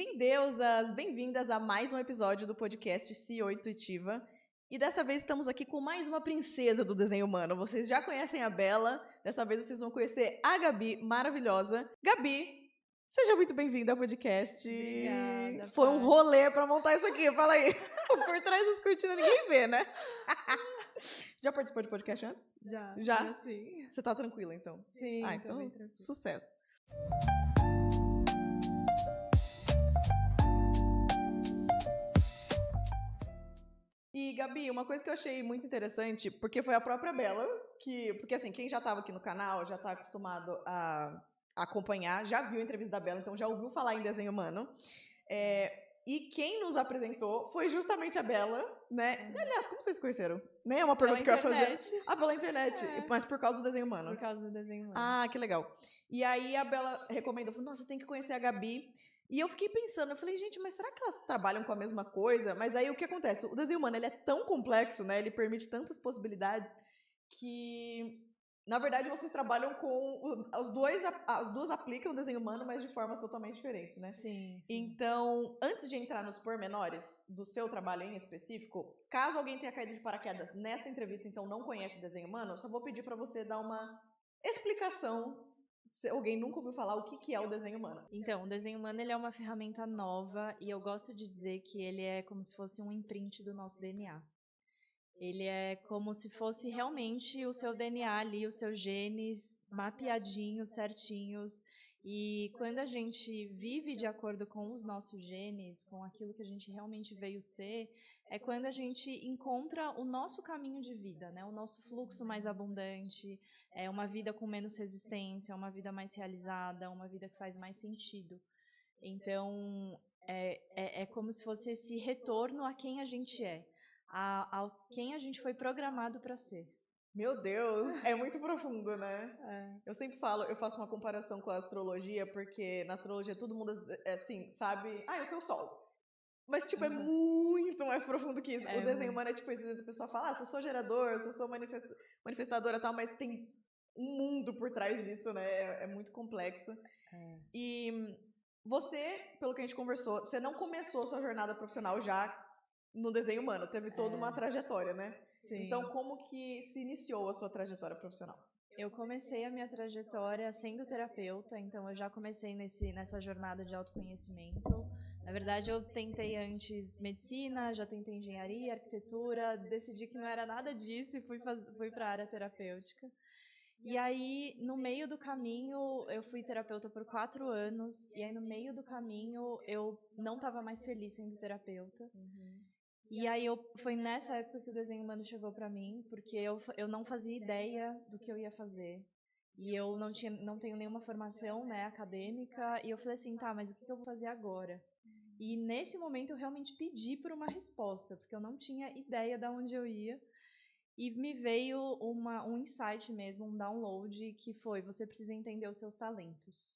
Bem-deusas, bem-vindas a mais um episódio do podcast CEO Intuitiva. E dessa vez estamos aqui com mais uma princesa do desenho humano. Vocês já conhecem a Bela, dessa vez vocês vão conhecer a Gabi, maravilhosa. Gabi, seja muito bem-vinda ao podcast. Obrigada, Foi um Paty. rolê pra montar isso aqui, fala aí. Por trás das cortinas ninguém vê, né? Você já participou de podcast antes? Já? Sim. Você tá tranquila, então? Sim, Ah, tô então, bem tranquila. sucesso. E, Gabi, uma coisa que eu achei muito interessante, porque foi a própria Bela, porque assim, quem já estava aqui no canal, já está acostumado a acompanhar, já viu a entrevista da Bela, então já ouviu falar em desenho humano. E quem nos apresentou foi justamente a Bela, né? Aliás, como vocês se conheceram? Nem é uma pergunta que eu ia fazer. Ah, pela internet. É. Mas por causa do desenho humano. Por causa do desenho humano. Ah, que legal. E aí a Bela recomendou, falou, nossa, você tem que conhecer a Gabi. E eu fiquei pensando, eu falei, gente, mas será que elas trabalham com a mesma coisa? Mas aí o que acontece? O desenho humano, ele é tão complexo, né? Ele permite tantas possibilidades que, na verdade, vocês trabalham com as duas aplicam o desenho humano, mas de formas totalmente diferentes, né? Sim. Então, antes de entrar nos pormenores do seu trabalho em específico, caso alguém tenha caído de paraquedas nessa entrevista, então não conhece desenho humano, eu só vou pedir para você dar uma explicação, se alguém nunca ouviu falar o que é o desenho humano. Então, o desenho humano ele é uma ferramenta nova e eu gosto de dizer que ele é como se fosse um imprint do nosso DNA. Ele é como se fosse realmente o seu DNA ali, os seus genes mapeadinhos, certinhos. E quando a gente vive de acordo com os nossos genes, com aquilo que a gente realmente veio ser, é quando a gente encontra o nosso caminho de vida, né? O nosso fluxo mais abundante, uma vida com menos resistência, uma vida mais realizada, uma vida que faz mais sentido. Então, é como se fosse esse retorno a quem a gente é. A quem a gente foi programado para ser. Meu Deus, é muito profundo, né? É. Eu sempre falo, eu faço uma comparação com a astrologia, porque na astrologia todo mundo, assim, sabe... Ah, eu sou o sol. Mas, tipo, é muito mais profundo que isso. O desenho humano é, tipo, às vezes a pessoa fala, eu sou gerador, eu sou manifestadora e tal, mas tem um mundo por trás disso, né? É muito complexo. E você, pelo que a gente conversou, você não começou sua jornada profissional já no desenho humano, teve toda uma trajetória, né? Sim. Então, como que se iniciou a sua trajetória profissional? Eu comecei a minha trajetória sendo terapeuta, então eu já comecei nessa jornada de autoconhecimento. Na verdade, eu tentei antes medicina, já tentei engenharia, arquitetura, decidi que não era nada disso e fui para a área terapêutica. E aí, no meio do caminho, eu fui terapeuta por 4 anos, e aí no meio do caminho eu não estava mais feliz sendo terapeuta. E aí foi nessa época que o desenho humano chegou para mim, porque eu não fazia ideia do que eu ia fazer. E eu não tenho nenhuma formação, né, acadêmica, e eu falei assim, tá, mas o que eu vou fazer agora? E nesse momento eu realmente pedi por uma resposta, porque eu não tinha ideia de onde eu ia. E me veio um insight mesmo, um download, que foi, você precisa entender os seus talentos.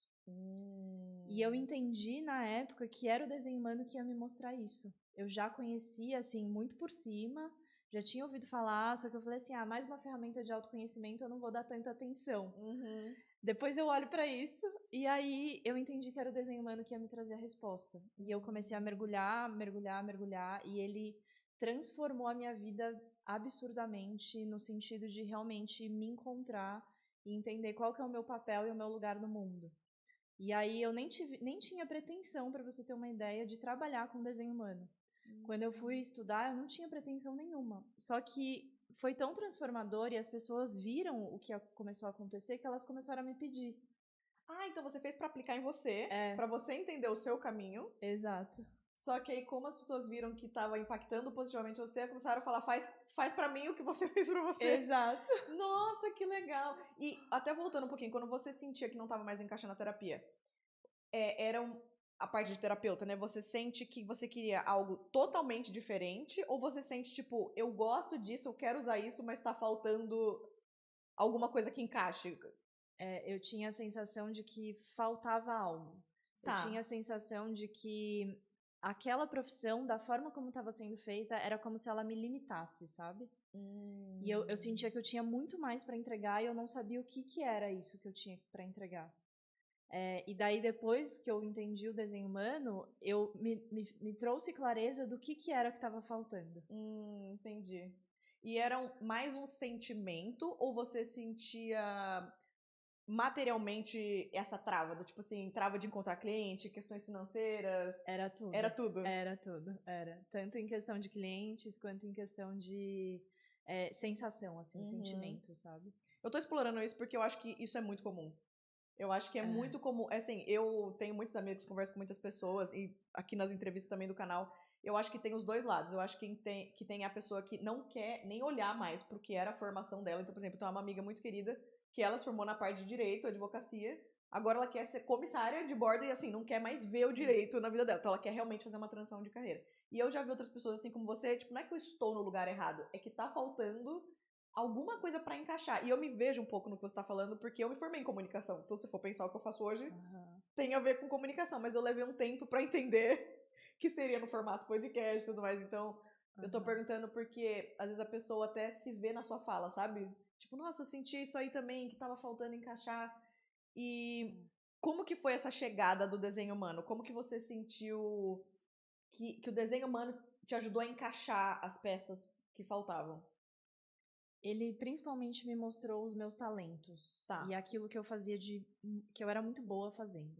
E eu entendi na época que era o desenho humano que ia me mostrar isso. Eu já conhecia, assim, muito por cima, já tinha ouvido falar, só que eu falei assim, mais uma ferramenta de autoconhecimento, eu não vou dar tanta atenção. Depois eu olho para isso, e aí eu entendi que era o desenho humano que ia me trazer a resposta. E eu comecei a mergulhar, e ele transformou a minha vida absurdamente, no sentido de realmente me encontrar e entender qual que é o meu papel e o meu lugar no mundo. E aí eu nem tinha pretensão, para você ter uma ideia, de trabalhar com desenho humano. Quando eu fui estudar, eu não tinha pretensão nenhuma. Só que foi tão transformador e as pessoas viram o que começou a acontecer que elas começaram a me pedir. Ah, então você fez pra aplicar em você, pra você entender o seu caminho. Exato. Só que aí, como as pessoas viram que estava impactando positivamente você, começaram a falar, faz pra mim o que você fez pra você. Exato. Nossa, que legal. E até voltando um pouquinho, quando você sentia que não estava mais encaixando a terapia, a parte de terapeuta, né? Você sente que você queria algo totalmente diferente? Ou você sente, tipo, eu gosto disso, eu quero usar isso, mas tá faltando alguma coisa que encaixe? Eu tinha a sensação de que faltava algo. Tá. Eu tinha a sensação de que aquela profissão, da forma como estava sendo feita, era como se ela me limitasse, sabe? E eu sentia que eu tinha muito mais para entregar e eu não sabia o que era isso que eu tinha para entregar. E daí, depois que eu entendi o desenho humano, me trouxe clareza do que era que estava faltando. Entendi. E era mais um sentimento ou você sentia materialmente essa trava? Do tipo assim, trava de encontrar cliente, questões financeiras? Era tudo. Era tudo? Era tudo, era. Tanto em questão de clientes, quanto em questão de sensação, assim, sentimento, sabe? Eu tô explorando isso porque eu acho que isso é muito comum. Eu acho que é muito comum. Assim, eu tenho muitos amigos, converso com muitas pessoas, e aqui nas entrevistas também do canal, eu acho que tem os dois lados. Eu acho que tem a pessoa que não quer nem olhar mais pro que era a formação dela. Então, por exemplo, tem uma amiga muito querida que ela se formou na parte de direito, advocacia. Agora ela quer ser comissária de bordo e, assim, não quer mais ver o direito na vida dela. Então, ela quer realmente fazer uma transição de carreira. E eu já vi outras pessoas, assim como você, tipo, não é que eu estou no lugar errado, é que tá faltando alguma coisa pra encaixar. E eu me vejo um pouco no que você tá falando, porque eu me formei em comunicação. Então, se for pensar o que eu faço hoje, tem a ver com comunicação. Mas eu levei um tempo pra entender que seria no formato podcast e tudo mais. Então, eu tô perguntando porque, às vezes, a pessoa até se vê na sua fala, sabe? Tipo, nossa, eu senti isso aí também, que tava faltando encaixar. E como que foi essa chegada do desenho humano? Como que você sentiu que o desenho humano te ajudou a encaixar as peças que faltavam? Ele principalmente me mostrou os meus talentos. Tá. E aquilo que eu fazia que eu era muito boa fazendo.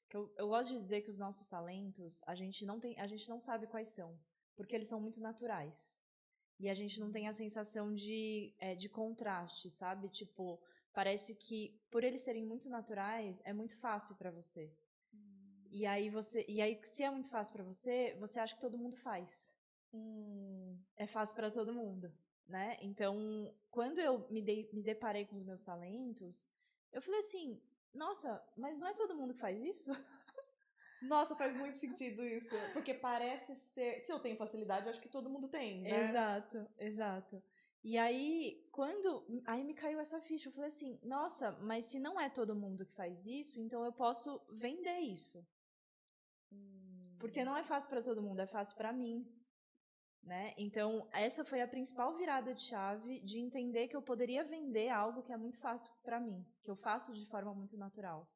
Que eu gosto de dizer que os nossos talentos, a gente não sabe quais são, porque eles são muito naturais. E a gente não tem a sensação de contraste, sabe? Tipo, parece que por eles serem muito naturais, é muito fácil pra você. E aí se é muito fácil pra você, você acha que todo mundo faz. É fácil pra todo mundo, né? Então, quando eu me deparei com os meus talentos, eu falei assim, nossa, mas não é todo mundo que faz isso? Nossa, faz muito sentido isso. Porque parece ser. Se eu tenho facilidade, eu acho que todo mundo tem, né? Exato, exato. E aí, aí me caiu essa ficha, eu falei assim, nossa, mas se não é todo mundo que faz isso, então eu posso vender isso. Porque não é fácil para todo mundo, é fácil para mim, né? Então, essa foi a principal virada de chave de entender que eu poderia vender algo que é muito fácil para mim, que eu faço de forma muito natural.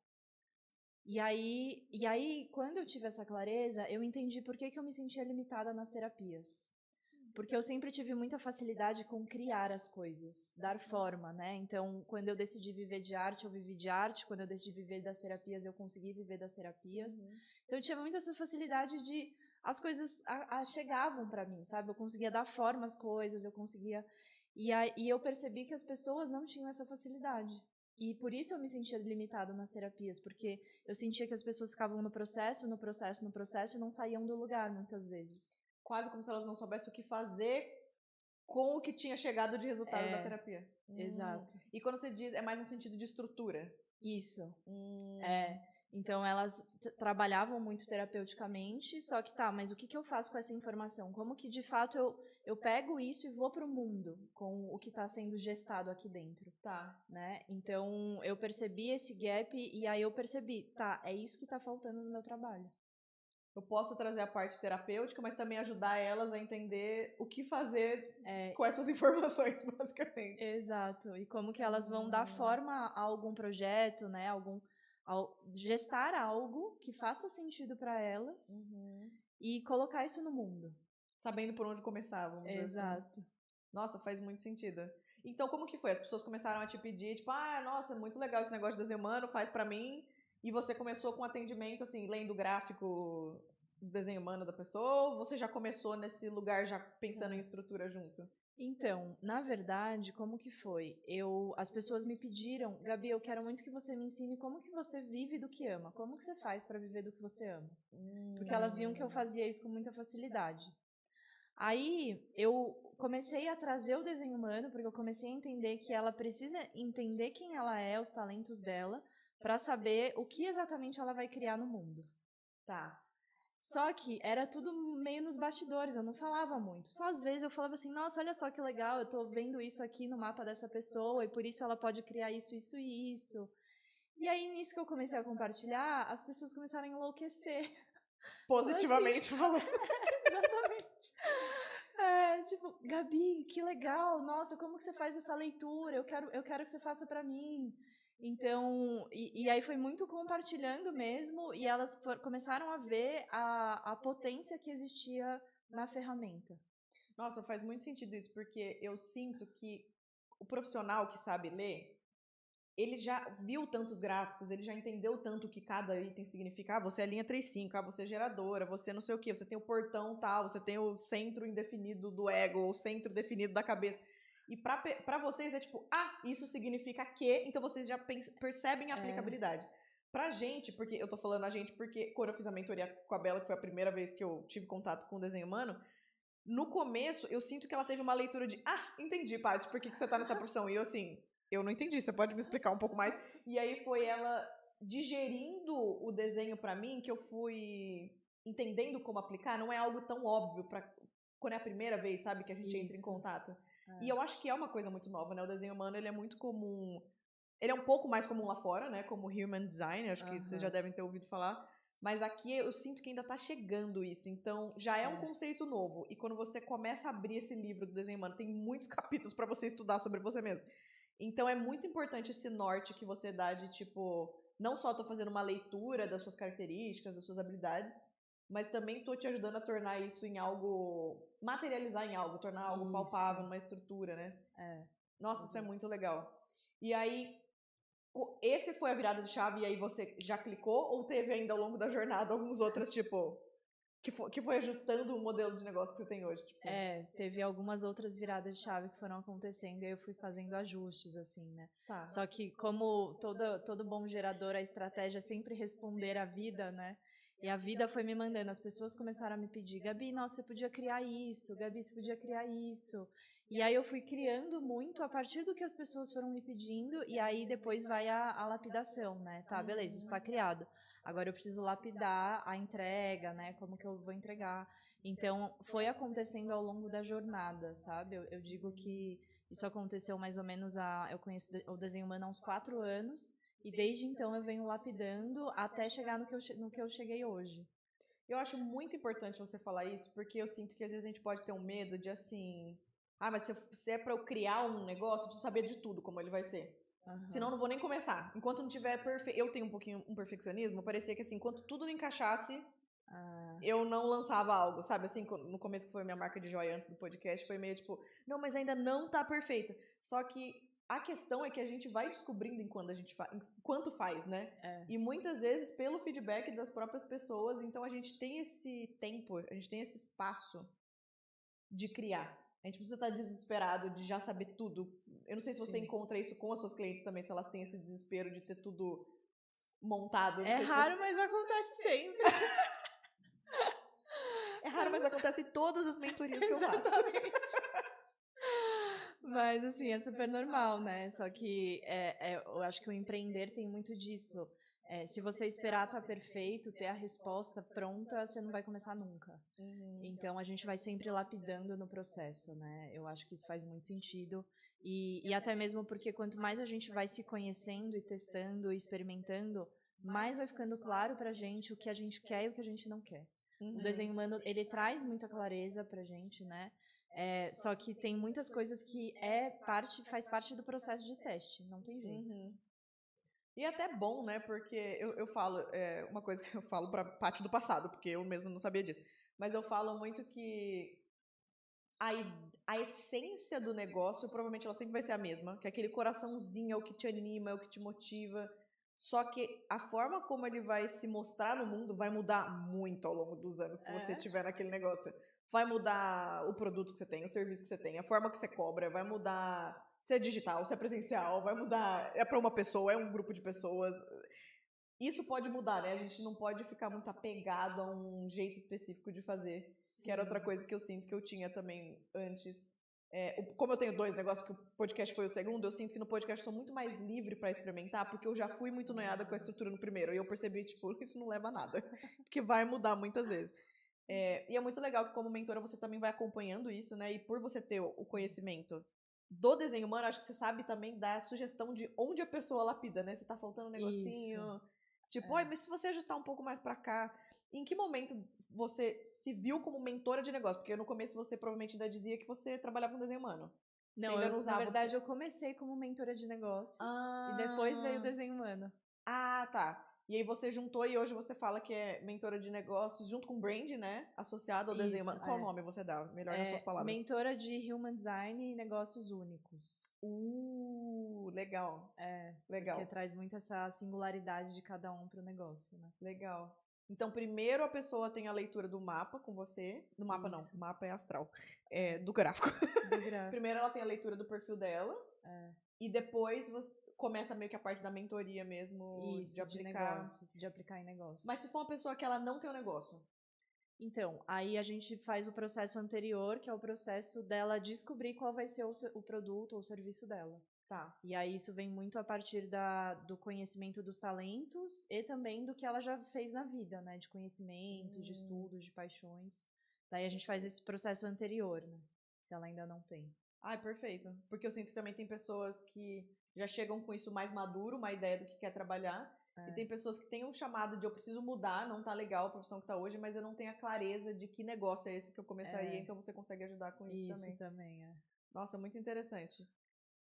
E aí, quando eu tive essa clareza, eu entendi por que eu me sentia limitada nas terapias. Porque eu sempre tive muita facilidade com criar as coisas, dar forma, né? Então, quando eu decidi viver de arte, eu vivi de arte. Quando eu decidi viver das terapias, eu consegui viver das terapias. Então, eu tinha muita essa facilidade de... As coisas chegavam para mim, sabe? Eu conseguia dar forma às coisas, eu conseguia... E eu percebi que as pessoas não tinham essa facilidade. E por isso eu me sentia limitada nas terapias, porque eu sentia que as pessoas ficavam no processo e não saíam do lugar, muitas vezes. Quase como se elas não soubessem o que fazer com o que tinha chegado de resultado da terapia. Exato. E quando você diz, é mais no sentido de estrutura? Isso. Então, elas trabalhavam muito terapeuticamente, só que mas o que eu faço com essa informação? Como que, de fato, eu pego isso e vou para o mundo com o que está sendo gestado aqui dentro? Tá. Né? Então, eu percebi esse gap e aí eu percebi, é isso que está faltando no meu trabalho. Eu posso trazer a parte terapêutica, mas também ajudar elas a entender o que fazer com essas informações, basicamente. Exato. E como que elas vão dar forma a algum projeto, né? Gestar algo que faça sentido para elas e colocar isso no mundo. Sabendo por onde começar, vamos dizer assim. Exato. Nossa, faz muito sentido. Então, como que foi? As pessoas começaram a te pedir, tipo, nossa, muito legal esse negócio de desenho humano, faz pra mim. E você começou com atendimento, assim, lendo o gráfico do desenho humano da pessoa? Ou você já começou nesse lugar já pensando em estrutura junto? Então, na verdade, como que foi? As pessoas me pediram, Gabi, eu quero muito que você me ensine como que você vive do que ama. Como que você faz para viver do que você ama? Porque elas viam que eu fazia isso com muita facilidade. Aí, eu comecei a trazer o desenho humano, porque eu comecei a entender que ela precisa entender quem ela é, os talentos dela, para saber o que exatamente ela vai criar no mundo. Tá. Só que era tudo meio nos bastidores, eu não falava muito. Só às vezes eu falava assim, nossa, olha só que legal, eu tô vendo isso aqui no mapa dessa pessoa, e por isso ela pode criar isso, isso e isso. E aí, nisso que eu comecei a compartilhar, as pessoas começaram a enlouquecer. Positivamente falando. Exatamente. Tipo, Gabi, que legal, nossa, como que você faz essa leitura? Eu quero que você faça pra mim. Então, e aí foi muito compartilhando mesmo, e elas começaram a ver a potência que existia na ferramenta. Nossa, faz muito sentido isso, porque eu sinto que o profissional que sabe ler, ele já viu tantos gráficos, ele já entendeu tanto o que cada item significa. Ah, você é linha 3.5, ah, você é geradora, você não sei o que, você tem o portão tal, você tem o centro indefinido do ego, ou o centro definido da cabeça. E pra vocês é tipo, ah, isso significa que, então vocês já percebem a aplicabilidade. Pra gente, porque eu tô falando a gente porque quando eu fiz a mentoria com a Bela, que foi a primeira vez que eu tive contato com o desenho humano, no começo eu sinto que ela teve uma leitura de, ah, entendi, Paty, por que você tá nessa profissão? E eu assim, eu não entendi, você pode me explicar um pouco mais? E aí foi ela digerindo o desenho pra mim que eu fui entendendo como aplicar, não é algo tão óbvio pra quando é a primeira vez, sabe, que a gente entra em contato. E eu acho que é uma coisa muito nova, né? O desenho humano, ele é muito comum. Ele é um pouco mais comum lá fora, né? Como human design, acho que vocês já devem ter ouvido falar. Mas aqui eu sinto que ainda tá chegando isso. Então, já é um conceito novo. E quando você começa a abrir esse livro do desenho humano, tem muitos capítulos pra você estudar sobre você mesmo. Então, é muito importante esse norte que você dá de, tipo, não só tô fazendo uma leitura das suas características, das suas habilidades, mas também tô te ajudando a tornar isso em algo, materializar em algo, tornar algo palpável, numa estrutura, né? Nossa, isso é muito legal. E aí, esse foi a virada de chave e aí você já clicou ou teve ainda ao longo da jornada alguns outros, tipo, que foi ajustando o modelo de negócio que você tem hoje? Tipo? Teve algumas outras viradas de chave que foram acontecendo e eu fui fazendo ajustes, assim, né? Tá. Só que como todo bom gerador, a estratégia é sempre responder à vida, né? E a vida foi me mandando, as pessoas começaram a me pedir, Gabi, nossa, você podia criar isso, Gabi, você podia criar isso. E aí eu fui criando muito a partir do que as pessoas foram me pedindo, e aí depois vai a lapidação, né? Tá, beleza, isso está criado. Agora eu preciso lapidar a entrega, né? Como que eu vou entregar? Então, foi acontecendo ao longo da jornada, sabe? Eu digo que isso aconteceu mais ou menos eu conheço o desenho humano há uns 4 anos, e desde então eu venho lapidando até chegar no que eu cheguei hoje. Eu acho muito importante você falar isso, porque eu sinto que às vezes a gente pode ter um medo de assim, ah, mas se é pra eu criar um negócio, eu preciso saber de tudo como ele vai ser. Senão eu não vou nem começar. Enquanto não tiver perfeito. Eu tenho um pouquinho um perfeccionismo, parecia que assim, enquanto tudo não encaixasse, eu não lançava algo, sabe? Assim, no começo que foi a minha marca de joia antes do podcast, foi meio tipo, não, mas ainda não tá perfeito. Só que a questão é que a gente vai descobrindo enquanto faz, né? E muitas vezes pelo feedback das próprias pessoas, então a gente tem esse tempo, a gente tem esse espaço de criar. A gente precisa estar desesperado de já saber tudo. Eu não sei se você encontra isso com as suas clientes também, se elas têm esse desespero de ter tudo montado. É raro, mas acontece sempre. É raro, mas acontece em todas as mentorias que eu faço. Mas, assim, é super normal, né? Só que eu acho que o empreender tem muito disso. Se você esperar estar perfeito, ter a resposta pronta, você não vai começar nunca. Então, a gente vai sempre lapidando no processo, né? Eu acho que isso faz muito sentido. E até mesmo porque quanto mais a gente vai se conhecendo e testando e experimentando, mais vai ficando claro pra gente o que a gente quer e o que a gente não quer. O desenho humano, ele traz muita clareza pra gente, né? Só que tem muitas coisas que faz parte do processo de teste, não tem jeito. E é até bom, né? Porque eu falo, uma coisa que eu falo pra parte do passado, porque eu mesmo não sabia disso. Mas eu falo muito que a essência do negócio provavelmente ela sempre vai ser a mesma, que aquele coraçãozinho é o que te anima, é o que te motiva. Só que a forma como ele vai se mostrar no mundo vai mudar muito ao longo dos anos que você tiver naquele negócio. Vai mudar o produto que você tem, o serviço que você tem, a forma que você cobra, vai mudar se é digital, se é presencial, vai mudar, é para uma pessoa, é um grupo de pessoas. Isso pode mudar, né? A gente não pode ficar muito apegado a um jeito específico de fazer, que era outra coisa que eu sinto que eu tinha também antes. Como eu tenho 2 negócios, que o podcast foi o segundo, eu sinto que no podcast eu sou muito mais livre para experimentar, porque eu já fui muito noiada com a estrutura no primeiro, e eu percebi, tipo, isso não leva a nada, porque vai mudar muitas vezes. E é muito legal que como mentora você também vai acompanhando isso, né? E por você ter o conhecimento do desenho humano, acho que você sabe também dar a sugestão de onde a pessoa lapida, né? Se tá faltando um negocinho. Isso. Tipo, mas se você ajustar um pouco mais pra cá, em que momento você se viu como mentora de negócio? Porque no começo você provavelmente ainda dizia que você trabalhava com desenho humano. Não, na verdade, eu comecei como mentora de negócios e depois veio o desenho humano. Ah, tá. E aí você juntou e hoje você fala que é mentora de negócios junto com brand, né? Associado ao desenho humano. Qual nome você dá? Melhor nas suas palavras. Mentora de Human Design e negócios únicos. Legal. Legal. Porque traz muito essa singularidade de cada um pro negócio, né? Legal. Então, primeiro a pessoa tem a leitura do mapa com você. Do mapa não, mapa é astral. Do gráfico. Primeiro ela tem a leitura do perfil dela. E depois você começa meio que a parte da mentoria mesmo. Isso, de aplicar. De aplicar em negócios. Mas se for uma pessoa que ela não tem o negócio? Então, aí a gente faz o processo anterior, que é o processo dela descobrir qual vai ser o produto ou o serviço dela. Tá. E aí isso vem muito a partir do conhecimento dos talentos e também do que ela já fez na vida, né? De conhecimento, de estudos, de paixões. Daí a gente faz esse processo anterior, né? Se ela ainda não tem. Perfeito. Porque eu sinto que também tem pessoas que já chegam com isso mais maduro, uma ideia do que quer trabalhar. E tem pessoas que têm um chamado de eu preciso mudar, não tá legal a profissão que tá hoje, mas eu não tenho a clareza de que negócio é esse que eu começaria, então você consegue ajudar com isso também. Isso também, Nossa, muito interessante.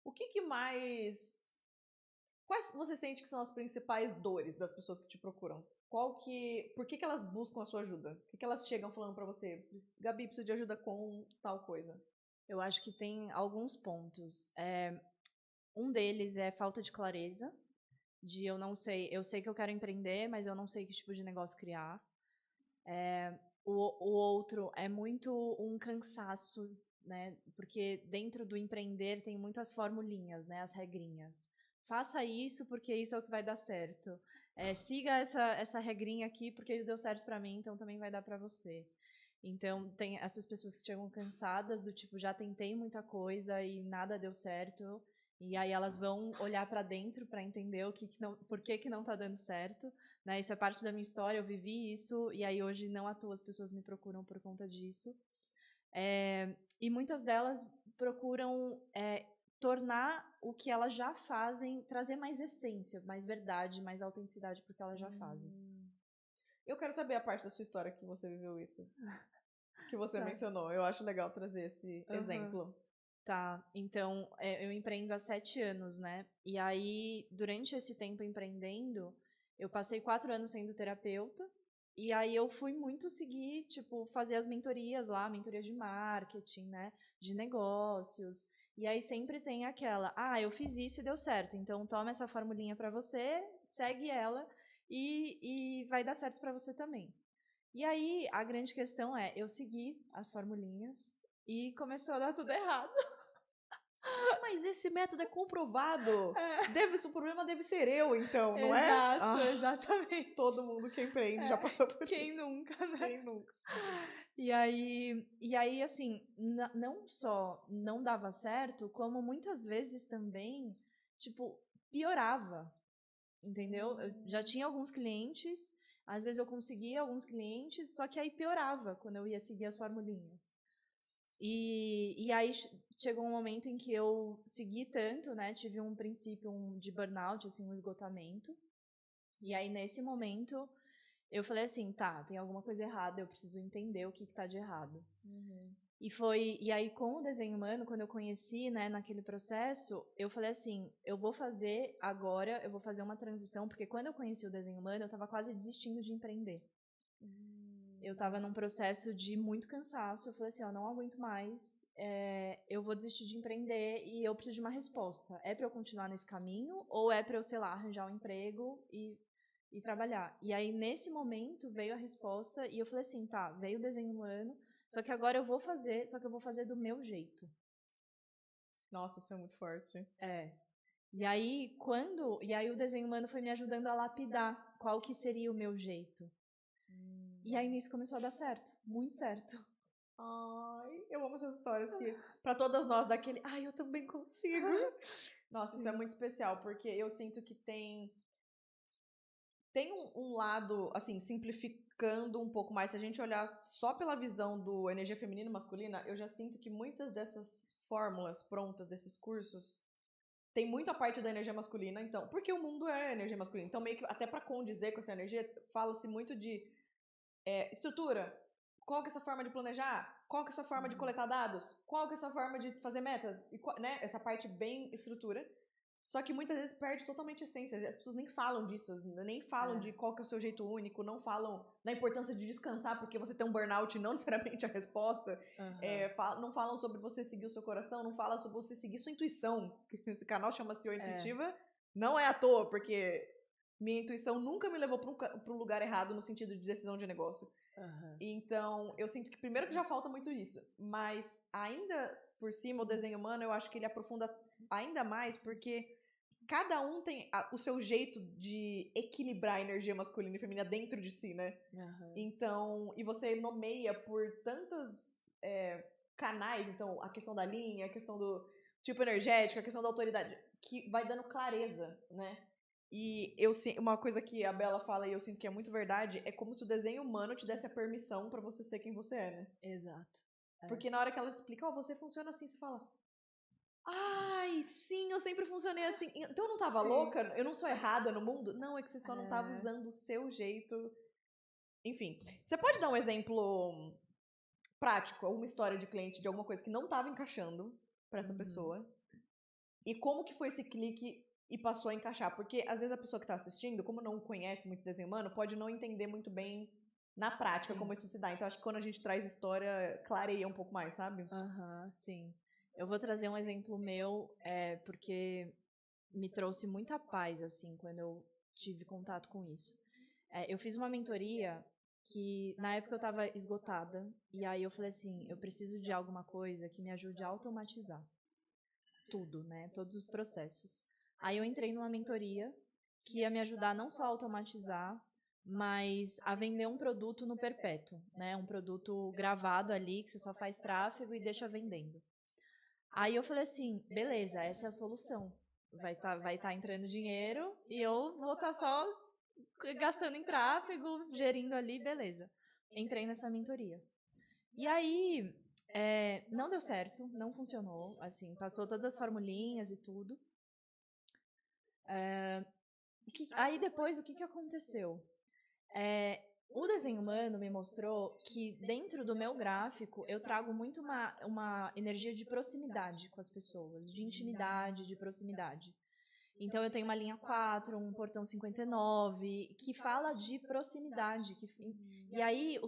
O que mais... Quais você sente que são as principais dores das pessoas que te procuram? Por que elas buscam a sua ajuda? O que elas chegam falando pra você? Gabi, preciso de ajuda com tal coisa. Eu acho que tem alguns pontos. Um deles é falta de clareza, de eu não sei, eu sei que eu quero empreender, mas eu não sei que tipo de negócio criar. O outro é muito um cansaço, né? Porque dentro do empreender tem muitas formulinhas, né? As regrinhas. Faça isso porque isso é o que vai dar certo. Siga essa regrinha aqui porque isso deu certo para mim, então também vai dar para você. Então tem essas pessoas que chegam cansadas do tipo, já tentei muita coisa e nada deu certo. E aí elas vão olhar para dentro para entender por que não tá dando certo. Né? Isso é parte da minha história, eu vivi isso, e aí hoje não à toa as pessoas me procuram por conta disso. E muitas delas procuram tornar o que elas já fazem, trazer mais essência, mais verdade, mais autenticidade para o que elas já fazem. Eu quero saber a parte da sua história que você viveu isso. Que você mencionou. Eu acho legal trazer esse exemplo. Tá, então eu empreendo há 7 anos, né? E aí, durante esse tempo empreendendo, eu passei 4 anos sendo terapeuta, e aí eu fui muito seguir, tipo, fazer as mentorias lá, mentorias de marketing, né? De negócios. E aí sempre tem aquela, eu fiz isso e deu certo, então toma essa formulinha pra você, segue ela e vai dar certo pra você também. E aí, a grande questão é, eu segui as formulinhas e começou a dar tudo errado. Mas esse método é comprovado. O problema deve ser eu, então, não é? Exato, exatamente. Todo mundo que empreende já passou por isso. Quem nunca, né? Quem nunca? E aí, assim, não só não dava certo, como muitas vezes também, tipo, piorava. Entendeu? Eu já tinha alguns clientes, às vezes eu conseguia alguns clientes, só que aí piorava quando eu ia seguir as formulinhas. E aí chegou um momento em que eu segui tanto, né? Tive um princípio de burnout, assim, um esgotamento. E aí, nesse momento, eu falei assim, tá, tem alguma coisa errada, eu preciso entender o que tá de errado. E aí, com o desenho humano, quando eu conheci, né, naquele processo, eu falei assim, eu vou fazer uma transição, porque quando eu conheci o desenho humano, eu tava quase desistindo de empreender. Eu tava num processo de muito cansaço, eu falei assim, não aguento mais, eu vou desistir de empreender e eu preciso de uma resposta. É pra eu continuar nesse caminho ou é pra eu, sei lá, arranjar um emprego e trabalhar? E aí, nesse momento, veio a resposta e eu falei assim, tá, veio o desenho humano, só que agora eu vou fazer do meu jeito. Nossa, isso é muito forte. E aí o desenho humano foi me ajudando a lapidar qual que seria o meu jeito. E aí nisso começou a dar certo, muito certo. Ai, eu amo essas histórias que, pra todas nós, daquele, eu também consigo. Nossa, isso é muito especial, porque eu sinto que tem um lado, assim, simplificando um pouco mais, se a gente olhar só pela visão do energia feminina e masculina, eu já sinto que muitas dessas fórmulas prontas, desses cursos, tem muito a parte da energia masculina, então, porque o mundo é energia masculina, então meio que até pra condizer com essa energia, fala-se muito de estrutura, Qual que é a sua forma de planejar? Qual que é a sua forma de coletar dados? Qual que é a sua forma de fazer metas? E, né? Essa parte bem estrutura. Só que muitas vezes perde totalmente a essência. As pessoas nem falam disso, nem falam de qual que é o seu jeito único, não falam da importância de descansar porque você tem um burnout e não necessariamente a resposta. Não falam sobre você seguir o seu coração, não falam sobre você seguir sua intuição. Esse canal chama-se O Intuitiva. Não é à toa, porque minha intuição nunca me levou para um lugar errado no sentido de decisão de negócio. Então, eu sinto que primeiro que já falta muito isso, mas ainda por cima o desenho humano eu acho que ele aprofunda ainda mais porque cada um tem o seu jeito de equilibrar a energia masculina e feminina dentro de si, né? Então, e você nomeia por tantos canais, então a questão da linha, a questão do tipo energético, a questão da autoridade, que vai dando clareza, né? E uma coisa que a Bela fala e eu sinto que é muito verdade, é como se o desenho humano te desse a permissão pra você ser quem você é, né? Exato. Porque na hora que ela explica, você funciona assim, você fala, ai, sim, eu sempre funcionei assim. Então eu não tava louca? Eu não sou errada no mundo? Não, é que você só não tava usando o seu jeito. Enfim, você pode dar um exemplo prático, alguma história de cliente, de alguma coisa que não tava encaixando pra essa pessoa? E como que foi esse clique e passou a encaixar? Porque às vezes a pessoa que tá assistindo, como não conhece muito desenho humano, pode não entender muito bem na prática como isso se dá. Então acho que quando a gente traz história, clareia um pouco mais, sabe? Sim. Eu vou trazer um exemplo meu, porque me trouxe muita paz, assim, quando eu tive contato com isso. Eu fiz uma mentoria que, na época, eu estava esgotada, e aí eu falei assim, eu preciso de alguma coisa que me ajude a automatizar tudo, né, todos os processos. Aí eu entrei numa mentoria que ia me ajudar não só a automatizar, mas a vender um produto no perpétuo, né, um produto gravado ali, que você só faz tráfego e deixa vendendo. Aí eu falei assim, beleza, essa é a solução. Vai tá entrando dinheiro e eu vou estar só gastando em tráfego, gerindo ali, beleza. Entrei nessa mentoria. E aí, não deu certo, não funcionou, assim, passou todas as formulinhas e tudo. Aí depois, o que aconteceu? O desenho humano me mostrou que dentro do meu gráfico eu trago muito uma energia de proximidade com as pessoas, de intimidade, de proximidade. Então eu tenho uma linha 4, um portão 59, que fala de proximidade. E aí,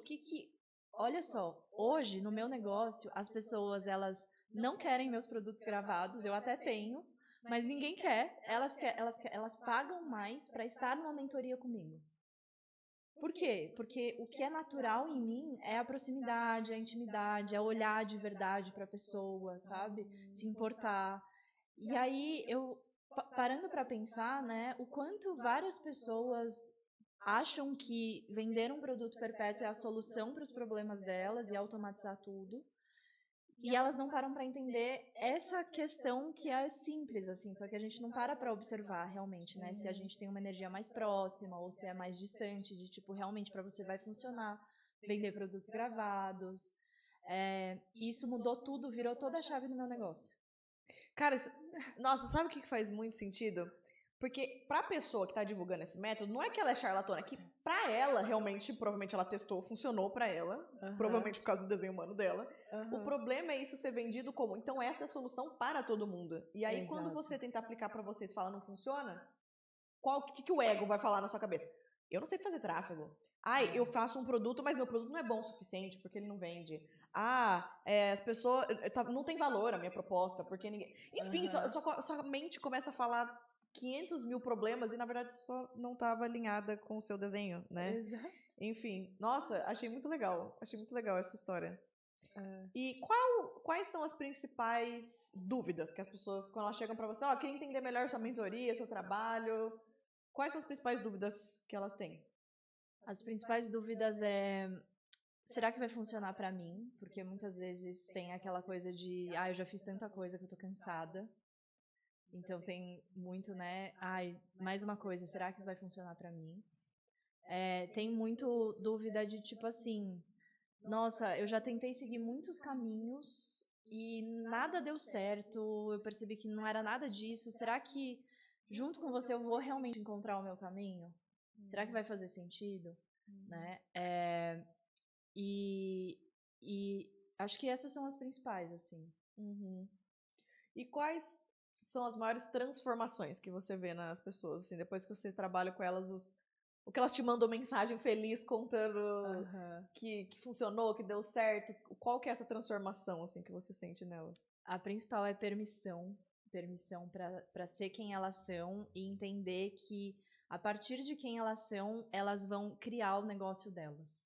olha só, hoje no meu negócio, as pessoas, elas não querem meus produtos gravados, eu até tenho, mas ninguém quer. Elas pagam mais para estar numa mentoria comigo. Por quê? Porque o que é natural em mim é a proximidade, a intimidade, é olhar de verdade para a pessoa, sabe? Se importar. E aí, parando para pensar, né, o quanto várias pessoas acham que vender um produto perpétuo é a solução para os problemas delas e automatizar tudo. E elas não param para entender essa questão que é simples, assim, só que a gente não para observar realmente, né? Se a gente tem uma energia mais próxima ou se é mais distante, de tipo, realmente para você vai funcionar vender produtos gravados. Isso mudou tudo, virou toda a chave do meu negócio. Cara, nossa, sabe o que faz muito sentido? Porque pra pessoa que tá divulgando esse método, não é que ela é charlatana, é que pra ela, realmente, provavelmente ela testou, funcionou pra ela, provavelmente por causa do desenho humano dela. O problema é isso ser vendido como, então essa é a solução para todo mundo. E aí, quando você tenta aplicar pra vocês e fala não funciona, o que o ego vai falar na sua cabeça? Eu não sei fazer tráfego. Eu faço um produto, mas meu produto não é bom o suficiente, porque ele não vende. As pessoas... Não tem valor a minha proposta, porque ninguém... Enfim, sua mente começa a falar 500 mil problemas e, na verdade, só não estava alinhada com o seu desenho, né? Exato. Enfim, nossa, achei muito legal. Achei muito legal essa história. E quais são as principais dúvidas que as pessoas, quando elas chegam para você, queria entender melhor sua mentoria, seu trabalho, quais são as principais dúvidas que elas têm? As principais dúvidas será que vai funcionar pra mim? Porque muitas vezes tem aquela coisa de, eu já fiz tanta coisa que eu tô cansada. Então tem muito, né? Mais uma coisa, será que isso vai funcionar pra mim? Tem muito dúvida de tipo assim, nossa, eu já tentei seguir muitos caminhos e nada deu certo, eu percebi que não era nada disso. Será que junto com você eu vou realmente encontrar o meu caminho? Será que vai fazer sentido? Né? E E acho que essas são as principais, assim. Uhum. E quais são as maiores transformações que você vê nas pessoas, assim, depois que você trabalha com elas, o que elas te mandam mensagem feliz contando que funcionou, que deu certo? Qual que é essa transformação, assim, que você sente nela? A principal é permissão para ser quem elas são e entender que a partir de quem elas são, elas vão criar o negócio delas.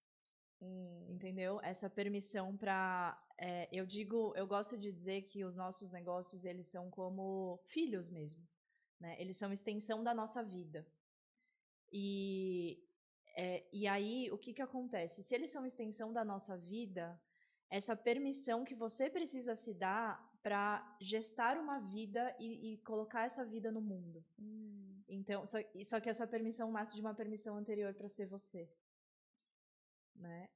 Entendeu? Essa permissão para eu gosto de dizer que os nossos negócios, eles são como filhos mesmo, né? Eles são extensão da nossa vida. E aí, o que acontece? Se eles são extensão da nossa vida, essa permissão que você precisa se dar para gestar uma vida e colocar essa vida no mundo. Então, só que essa permissão nasce de uma permissão anterior para ser você, né?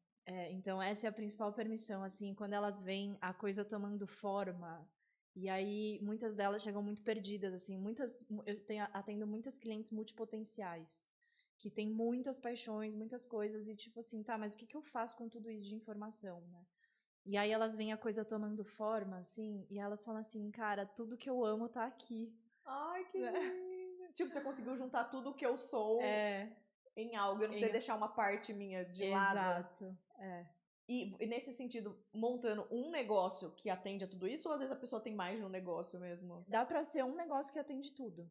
Então, essa é a principal permissão, assim, quando elas veem a coisa tomando forma, e aí muitas delas chegam muito perdidas, assim, atendo muitas clientes multipotenciais, que têm muitas paixões, muitas coisas, e tipo assim, tá, mas o que eu faço com tudo isso de informação, né? E aí elas veem a coisa tomando forma, assim, e elas falam assim, cara, tudo que eu amo tá aqui. Ai, que lindo! Tipo, você conseguiu juntar tudo que eu sou em algo, eu não sei deixar uma parte minha de lado. Exato, E nesse sentido, montando um negócio que atende a tudo isso, ou às vezes a pessoa tem mais de um negócio mesmo? Dá pra ser um negócio que atende tudo.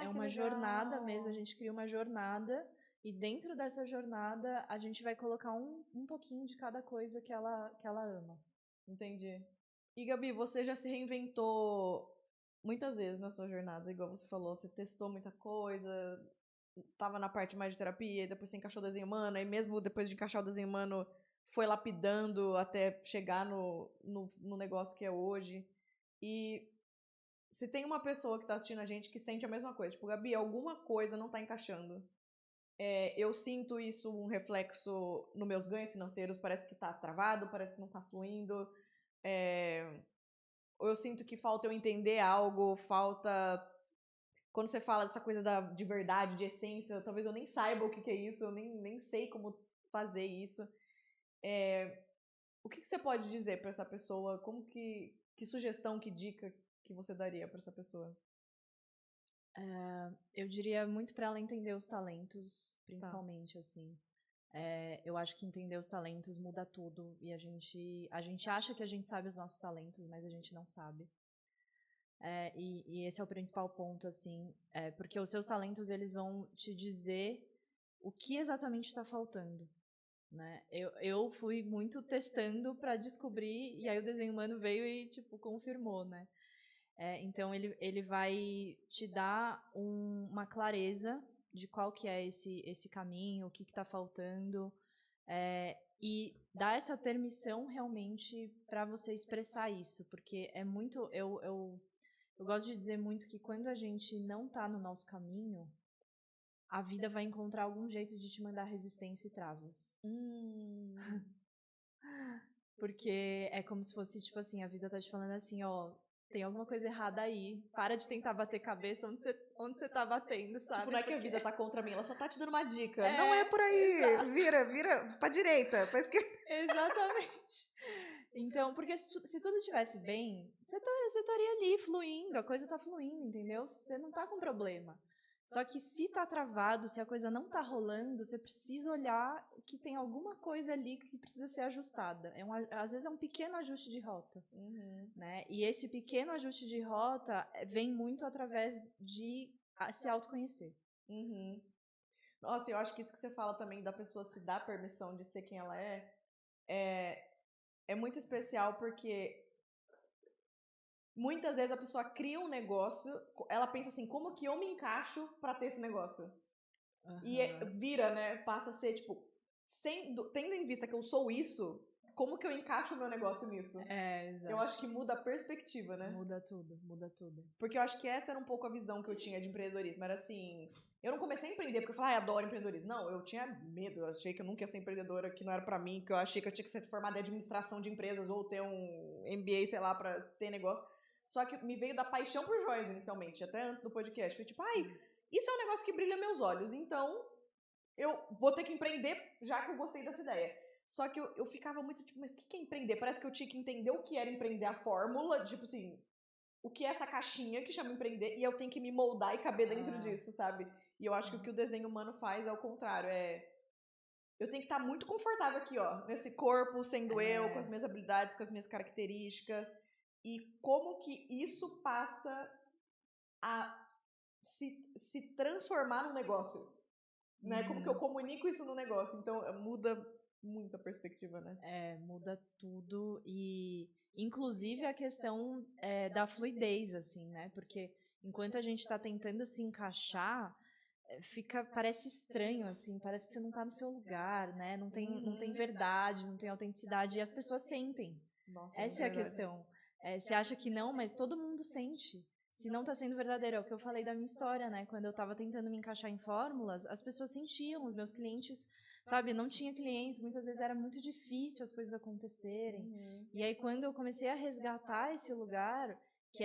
É uma jornada mesmo, a gente cria uma jornada e dentro dessa jornada a gente vai colocar um pouquinho de cada coisa que ela ama. Entendi. E Gabi, você já se reinventou muitas vezes na sua jornada, igual você falou, você testou muita coisa, tava na parte mais de terapia, e depois você encaixou o desenho humano, e mesmo depois de encaixar o desenho humano, foi lapidando até chegar no negócio que é hoje. E se tem uma pessoa que tá assistindo a gente que sente a mesma coisa, tipo, Gabi, alguma coisa não tá encaixando. Eu sinto isso um reflexo nos meus ganhos financeiros, parece que tá travado, parece que não tá fluindo. Ou eu sinto que falta eu entender algo, falta... Quando você fala dessa coisa de verdade, de essência, talvez eu nem saiba o que é isso, eu nem sei como fazer isso. O que você pode dizer pra essa pessoa? Como que sugestão, que dica que você daria pra essa pessoa? Eu diria muito para ela entender os talentos, principalmente, assim. Eu acho que entender os talentos muda tudo. E a gente acha que a gente sabe os nossos talentos, mas a gente não sabe. E esse é o principal ponto, assim. Porque os seus talentos, eles vão te dizer o que exatamente está faltando. Né? Eu fui muito testando para descobrir, e aí o desenho humano veio e, tipo, confirmou, né? Então, ele vai te dar uma clareza de qual que é esse caminho, o que está faltando, e dar essa permissão realmente para você expressar isso, porque é muito... Eu gosto de dizer muito que quando a gente não está no nosso caminho, a vida vai encontrar algum jeito de te mandar resistência e travas. Porque é como se fosse, tipo assim, a vida tá te falando assim, ó, tem alguma coisa errada aí, para de tentar bater cabeça onde você tá batendo, sabe? Tipo, não é que a vida tá contra mim, ela só tá te dando uma dica. Não é por aí, exato. Vira pra direita, pra esquerda. Exatamente. Então, porque se tudo estivesse bem, você estaria ali fluindo, a coisa tá fluindo, entendeu? Você não tá com problema. Só que se tá travado, se a coisa não tá rolando, você precisa olhar que tem alguma coisa ali que precisa ser ajustada. Às vezes é um pequeno ajuste de rota. Né? E esse pequeno ajuste de rota vem muito através de se autoconhecer. Nossa, eu acho que isso que você fala também da pessoa se dar permissão de ser quem ela é muito especial, porque muitas vezes a pessoa cria um negócio, ela pensa assim, como que eu me encaixo pra ter esse negócio? E vira, né? Passa a ser, tipo, tendo em vista que eu sou isso, como que eu encaixo o meu negócio nisso? Exato. Eu acho que muda a perspectiva, né? Muda tudo. Porque eu acho que essa era um pouco a visão que eu tinha de empreendedorismo. Era assim, eu não comecei a empreender porque eu falei, adoro empreendedorismo. Não, eu tinha medo, eu achei que eu nunca ia ser empreendedora, que não era pra mim, que eu achei que eu tinha que ser formada em administração de empresas ou ter um MBA, sei lá, pra ter negócio. Só que me veio da paixão por joias, inicialmente, até antes do podcast. Foi tipo, isso é um negócio que brilha meus olhos, então eu vou ter que empreender já que eu gostei dessa ideia. Só que eu ficava muito tipo, mas o que é empreender? Parece que eu tinha que entender o que era empreender, a fórmula, tipo assim, o que é essa caixinha que chama empreender, e eu tenho que me moldar e caber dentro disso, sabe? E eu acho que o que o desenho humano faz é o contrário, eu tenho que estar muito confortável aqui, ó, nesse corpo, sendo eu, com as minhas habilidades, com as minhas características, e como que isso passa a se transformar num negócio, né? Como que eu comunico isso no negócio? Então, muda muito a perspectiva, né? Muda tudo e, inclusive, a questão da fluidez, assim, né? Porque enquanto a gente está tentando se encaixar, parece estranho, assim, parece que você não está no seu lugar, né? Não tem verdade, não tem autenticidade, e as pessoas sentem. Nossa, Essa é a questão. Você acha que não, mas todo mundo sente. Se não está sendo verdadeiro, é o que eu falei da minha história, né? Quando eu estava tentando me encaixar em fórmulas, as pessoas sentiam, os meus clientes, sabe? Não tinha clientes, muitas vezes era muito difícil as coisas acontecerem. E aí, quando eu comecei a resgatar esse lugar, que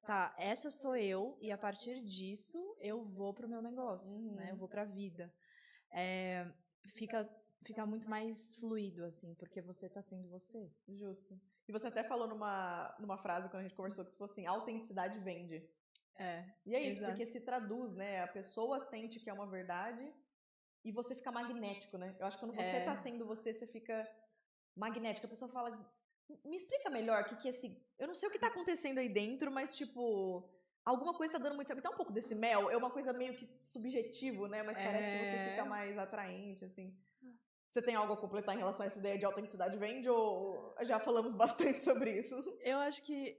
tá, essa sou eu, e a partir disso eu vou pro meu negócio, né? Eu vou pra vida. Fica muito mais fluido, assim, porque você tá sendo você. Justo. E você até falou numa frase quando a gente conversou que se fosse assim, autenticidade vende. E é isso, exato. porque se traduz, né? A pessoa sente que é uma verdade e você fica magnético, né? Eu acho que quando você tá sendo você fica magnético. A pessoa fala, me explica melhor o que é esse... Eu não sei o que tá acontecendo aí dentro, mas tipo... Alguma coisa tá dando muito... Sabe, tá um pouco desse mel? É uma coisa meio que subjetivo, né? Mas parece que você fica mais atraente, assim. Você tem algo a completar em relação a essa ideia de autenticidade vende ou já falamos bastante sobre isso? Eu acho que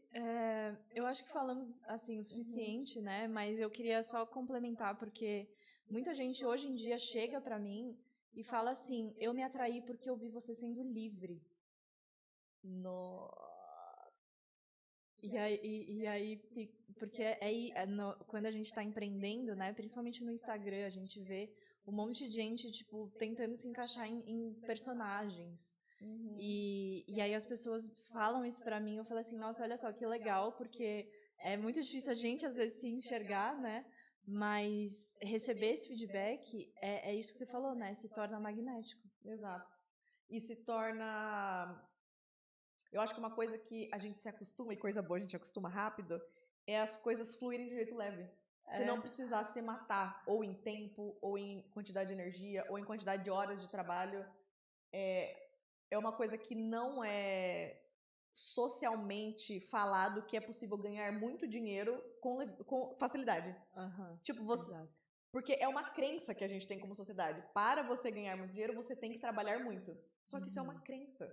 falamos assim o suficiente, né? Mas eu queria só complementar porque muita gente hoje em dia chega pra mim e fala assim: eu me atraí porque eu vi você sendo livre. Nossa. E aí porque quando a gente está empreendendo, né? Principalmente no Instagram, a gente vê um monte de gente tipo tentando se encaixar em personagens. E aí as pessoas falam isso pra mim, eu falo assim, nossa, olha só que legal, porque é muito difícil a gente às vezes se enxergar, né? Mas receber esse feedback é isso que você falou, né? Se torna magnético. Exato. E se torna... Eu acho que uma coisa que a gente se acostuma, e coisa boa a gente acostuma rápido, é as coisas fluírem de jeito leve. Se não precisar se matar, ou em tempo, ou em quantidade de energia, ou em quantidade de horas de trabalho, é uma coisa que não é socialmente falado que é possível ganhar muito dinheiro com facilidade. Tipo, você... Exato. Porque é uma crença que a gente tem como sociedade. Para você ganhar muito dinheiro, você tem que trabalhar muito. Só que isso é uma crença.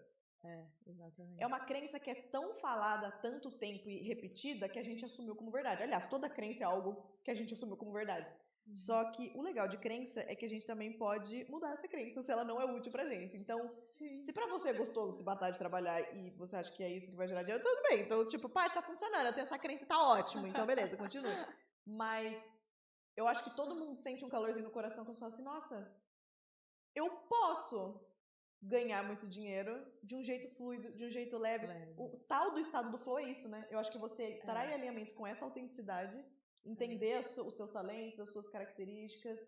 Exatamente. É uma crença que é tão falada há tanto tempo e repetida que a gente assumiu como verdade. Aliás, toda crença é algo que a gente assumiu como verdade. Só que o legal de crença é que a gente também pode mudar essa crença se ela não é útil pra gente. Então, se pra você é gostoso se matar de trabalhar e você acha que é isso que vai gerar dinheiro, tudo bem. Então, tipo, pá, tá funcionando, eu tenho essa crença, tá ótimo. Então, beleza, continue. Mas eu acho que todo mundo sente um calorzinho no coração quando você fala assim, nossa, eu posso ganhar muito dinheiro de um jeito fluido, de um jeito leve. O tal do estado do flow é isso, né? Eu acho que você estará em alinhamento com essa autenticidade, entender os seus talentos, as suas características,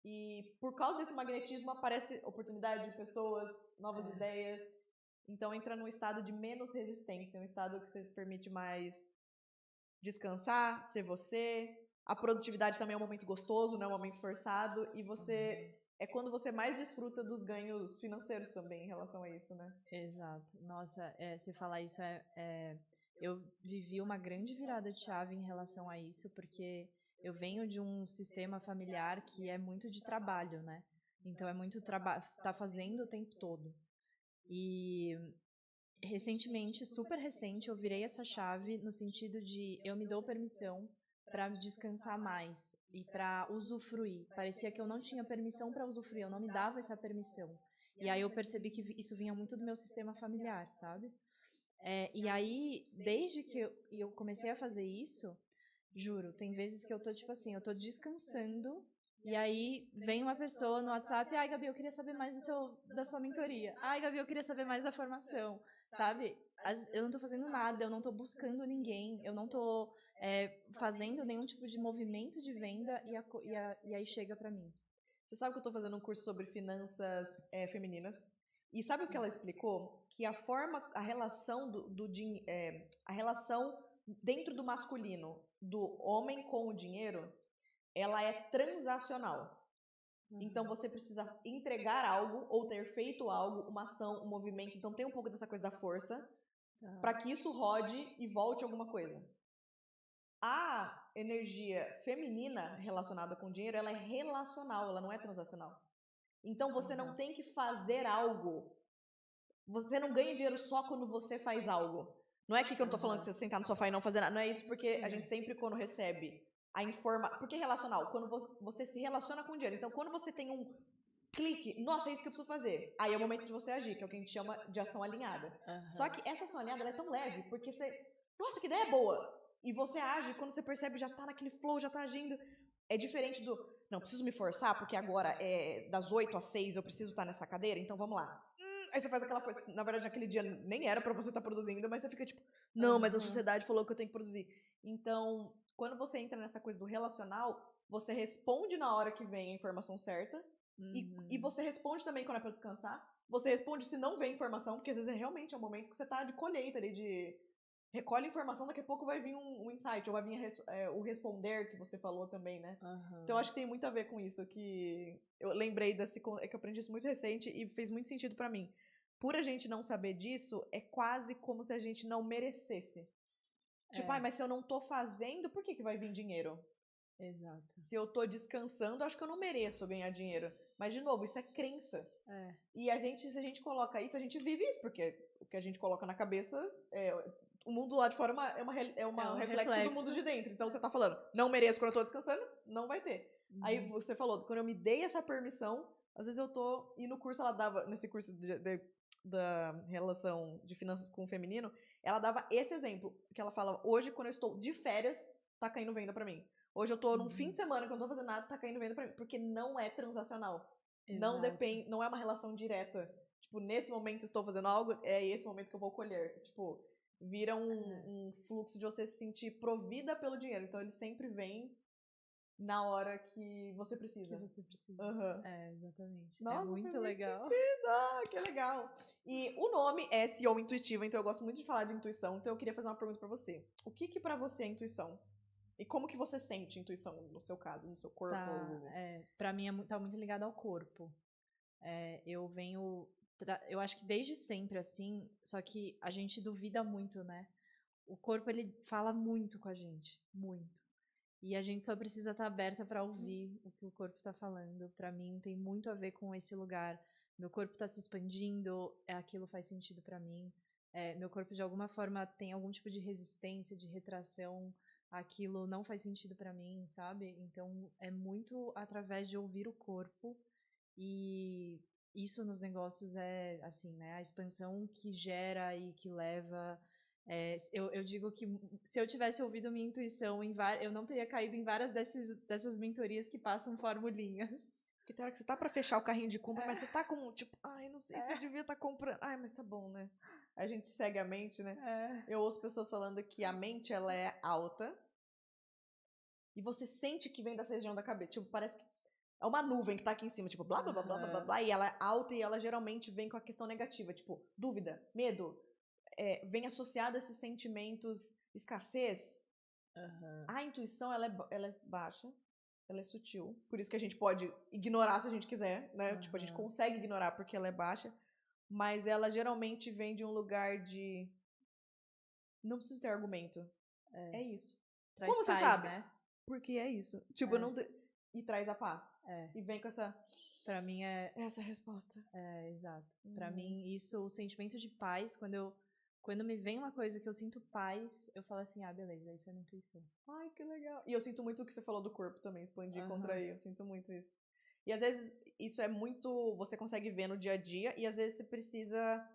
e por causa desse magnetismo aparece oportunidade de pessoas, novas ideias. Então entra num estado de menos resistência, um estado que você se permite mais descansar, ser você. A produtividade também é um momento gostoso, não é um momento forçado, e você... É quando você mais desfruta dos ganhos financeiros também em relação a isso, né? Exato. Nossa, se falar isso eu vivi uma grande virada de chave em relação a isso, porque eu venho de um sistema familiar que é muito de trabalho, né? Então é muito tá fazendo o tempo todo. E recentemente, super recente, eu virei essa chave no sentido de eu me dou permissão para descansar mais e para usufruir. Parecia que eu não tinha permissão para usufruir, eu não me dava essa permissão. E aí eu percebi que isso vinha muito do meu sistema familiar, sabe? E aí, desde que eu comecei a fazer isso, juro, tem vezes que eu tô tipo assim, eu tô descansando e aí vem uma pessoa no WhatsApp, ai Gabi, eu queria saber mais da sua mentoria. Ai Gabi, eu queria saber mais da formação, sabe? Eu não tô fazendo nada, eu não tô buscando ninguém, eu não tô fazendo nenhum tipo de movimento de venda e aí chega pra mim. Você sabe que eu tô fazendo um curso sobre finanças femininas? E sabe o que ela explicou? Que a relação a relação dentro do masculino, do homem com o dinheiro, ela é transacional. Então você precisa entregar algo ou ter feito algo, uma ação, um movimento. Então tem um pouco dessa coisa da força para que isso rode e volte alguma coisa. A energia feminina relacionada com dinheiro, ela é relacional, ela não é transacional. Então você não tem que fazer algo. Você não ganha dinheiro só quando você faz algo. Não é aqui que eu não tô falando de você sentar no sofá e não fazer nada. Não é isso, porque a gente sempre, quando recebe porque é relacional, quando você se relaciona com o dinheiro. Então, quando você tem um clique, nossa, é isso que eu preciso fazer. Aí é o momento de você agir, que é o que a gente chama de ação alinhada. Só que essa ação alinhada ela é tão leve, porque nossa, que ideia boa! E você age, quando você percebe, já tá naquele flow, já tá agindo. É diferente não, preciso me forçar, porque agora é das 8 às 6 eu preciso estar nessa cadeira, então vamos lá. Aí você faz aquela força. Na verdade, naquele dia nem era pra você estar produzindo, mas você fica tipo, não, mas a sociedade falou que eu tenho que produzir. Então, quando você entra nessa coisa do relacional, você responde na hora que vem a informação certa, e você responde também quando é pra descansar. Você responde se não vem informação, porque às vezes realmente é um momento que você tá de colheita ali, de recolhe informação, daqui a pouco vai vir um insight, ou vai vir o responder que você falou também, né? Então eu acho que tem muito a ver com isso, que eu lembrei que eu aprendi isso muito recente e fez muito sentido pra mim. Por a gente não saber disso, é quase como se a gente não merecesse. Tipo, mas se eu não tô fazendo, por que vai vir dinheiro? Exato. Se eu tô descansando, acho que eu não mereço ganhar dinheiro. Mas, de novo, isso é crença. E se a gente coloca isso, a gente vive isso, porque o que a gente coloca na cabeça, o mundo lá de fora é um reflexo do mundo de dentro. Então, você tá falando, não mereço quando eu tô descansando, não vai ter. Aí, você falou, quando eu me dei essa permissão, às vezes eu tô... E no curso, ela dava, nesse curso da relação de finanças com o feminino, ela dava esse exemplo, que ela fala, hoje, quando eu estou de férias, tá caindo venda pra mim. Hoje eu tô num fim de semana que eu não tô fazendo nada, tá caindo venda pra mim. Porque não é transacional. Não depende, não é uma relação direta. Tipo, nesse momento estou fazendo algo, é esse momento que eu vou colher. Tipo, vira um fluxo de você se sentir provida pelo dinheiro. Então ele sempre vem na hora que você precisa. Exatamente. Nossa, é muito legal. Que legal. E o nome é SEO intuitiva, então eu gosto muito de falar de intuição. Então eu queria fazer uma pergunta pra você. O que pra você é intuição? E como que você sente intuição, no seu caso, no seu corpo? Pra mim tá muito ligado ao corpo. Eu venho... Eu acho que desde sempre, assim, só que a gente duvida muito, né? O corpo, ele fala muito com a gente, muito. E a gente só precisa estar aberta para ouvir o que o corpo está falando. Para mim, tem muito a ver com esse lugar. Meu corpo está se expandindo, aquilo faz sentido para mim. Meu corpo, de alguma forma, tem algum tipo de resistência, de retração. Aquilo não faz sentido para mim, sabe? Então, é muito através de ouvir o corpo. E isso nos negócios é, assim, né? A expansão que gera e que leva... eu digo que se eu tivesse ouvido minha intuição, eu não teria caído em várias dessas mentorias que passam formulinhas. Porque tem hora que você tá pra fechar o carrinho de compra, mas você tá com, tipo, ai, não sei se eu devia estar comprando. Ai, mas tá bom, né? A gente segue a mente, né? Eu ouço pessoas falando que a mente, ela é alta e você sente que vem dessa região da cabeça. Tipo, parece que é uma nuvem que tá aqui em cima, tipo, blá, blá, blá, blá, blá, blá, e ela é alta e ela geralmente vem com a questão negativa, tipo, dúvida, medo, vem associado a esses sentimentos, escassez. A intuição, ela é baixa, ela é sutil, por isso que a gente pode ignorar se a gente quiser, né? Tipo, a gente consegue ignorar porque ela é baixa, mas ela geralmente vem de um lugar de não preciso ter argumento. É isso. Traz como você paz, sabe? Né? Porque é isso. Tipo, não... E traz a paz. E vem com essa... Pra mim essa resposta. Exato. Pra mim, isso, o sentimento de paz, quando me vem uma coisa que eu sinto paz, eu falo assim, beleza, isso é minha intuição. Ai, que legal. E eu sinto muito o que você falou do corpo também, expandir, contrair, eu sinto muito isso. E às vezes, isso é muito... Você consegue ver no dia a dia, e às vezes você precisa,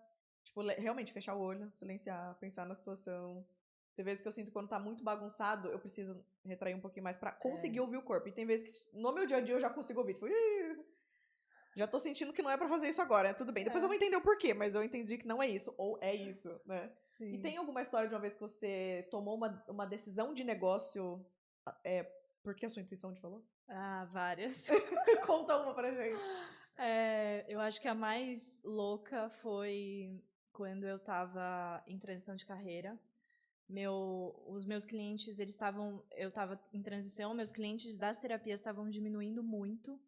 tipo, realmente fechar o olho, silenciar, pensar na situação. Tem vezes que eu sinto que quando tá muito bagunçado, eu preciso retrair um pouquinho mais pra conseguir ouvir o corpo. E tem vezes que no meu dia a dia eu já consigo ouvir. Tipo, já tô sentindo que não é pra fazer isso agora, né? Tudo bem. Depois eu vou entender o porquê, mas eu entendi que não é isso, ou é isso, né? Sim. E tem alguma história de uma vez que você tomou uma decisão de negócio porque a sua intuição te falou? Várias. Conta uma pra gente. Eu acho que a mais louca foi quando eu estava em transição de carreira. Os meus clientes, eu estava em transição, meus clientes das terapias estavam diminuindo muito.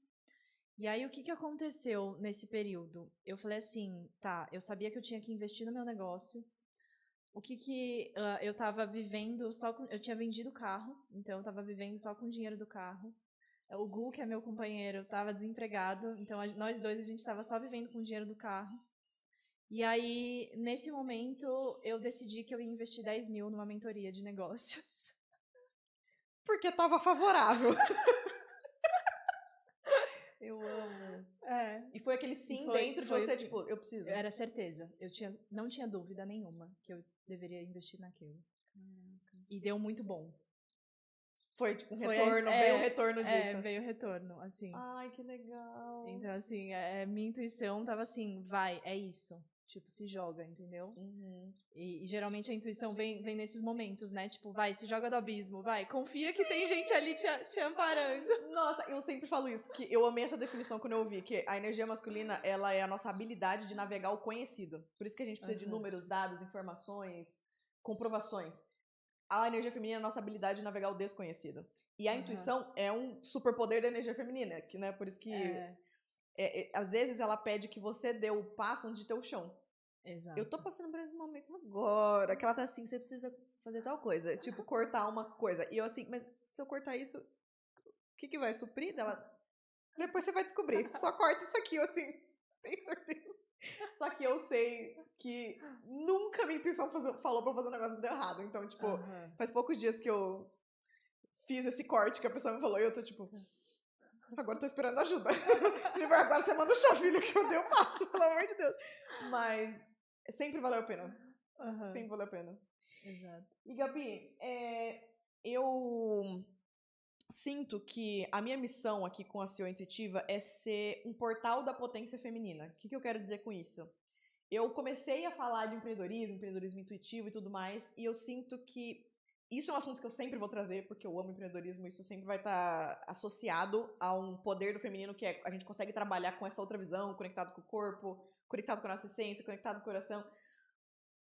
E aí, o que aconteceu nesse período? Eu falei assim, tá, eu sabia que eu tinha que investir no meu negócio. Eu estava vivendo eu tinha vendido o carro, então eu estava vivendo só com o dinheiro do carro. O Gu, que é meu companheiro, estava desempregado, então nós dois a gente estava só vivendo com o dinheiro do carro. E aí, nesse momento, eu decidi que eu ia investir 10 mil numa mentoria de negócios. Porque tava favorável. Eu amo. E foi aquele sim dentro de você, tipo, eu preciso. Era certeza. Não tinha dúvida nenhuma que eu deveria investir naquilo. E deu muito bom. Foi tipo um retorno, veio um retorno disso. Veio o retorno, assim. Ai, que legal. Então, assim, minha intuição tava assim, vai, é isso. Tipo, se joga, entendeu? Uhum. E geralmente a intuição vem nesses momentos, né? Tipo, vai, se joga do abismo, vai, confia que tem gente ali te amparando. Nossa, eu sempre falo isso, que eu amei essa definição quando eu ouvi, que a energia masculina, ela é a nossa habilidade de navegar o conhecido. Por isso que a gente precisa de números, dados, informações, comprovações. A energia feminina é a nossa habilidade de navegar o desconhecido. E a intuição é um superpoder da energia feminina, que, né, por isso que às vezes ela pede que você dê o passo antes de ter o chão. Exato. Eu tô passando por esse momento agora, que ela tá assim, você precisa fazer tal coisa, tipo, cortar uma coisa. E eu assim, mas se eu cortar isso, o que vai suprir dela? Depois você vai descobrir. Só corta isso aqui, eu assim, tenho certeza. Só que eu sei que nunca minha intuição falou pra eu fazer um negócio que deu errado. Então, tipo, faz poucos dias que eu fiz esse corte que a pessoa me falou e eu tô tipo, agora eu tô esperando ajuda. Agora você manda o chá, filho, que eu dei o passo, pelo amor de Deus. Mas sempre valeu a pena. Sempre valeu a pena. Exato. E, Gabi, eu sinto que a minha missão aqui com a CEO Intuitiva é ser um portal da potência feminina. O que eu quero dizer com isso? Eu comecei a falar de empreendedorismo intuitivo e tudo mais, e eu sinto que isso é um assunto que eu sempre vou trazer, porque eu amo empreendedorismo, isso sempre vai estar associado a um poder do feminino que a gente consegue trabalhar com essa outra visão, conectado com o corpo, conectado com a nossa essência, conectado com o coração.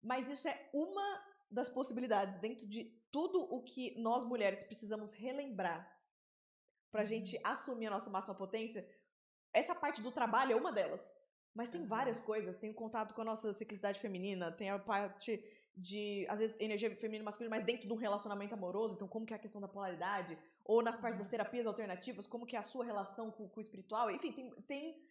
Mas isso é uma das possibilidades dentro de tudo o que nós mulheres precisamos relembrar pra gente assumir a nossa máxima potência. Essa parte do trabalho é uma delas. Mas tem várias coisas. Tem o contato com a nossa ciclicidade feminina, tem a parte de, às vezes, energia feminina e masculina, mas dentro de um relacionamento amoroso. Então, como que é a questão da polaridade? Ou nas partes das terapias alternativas, como que é a sua relação com o espiritual? Enfim, tem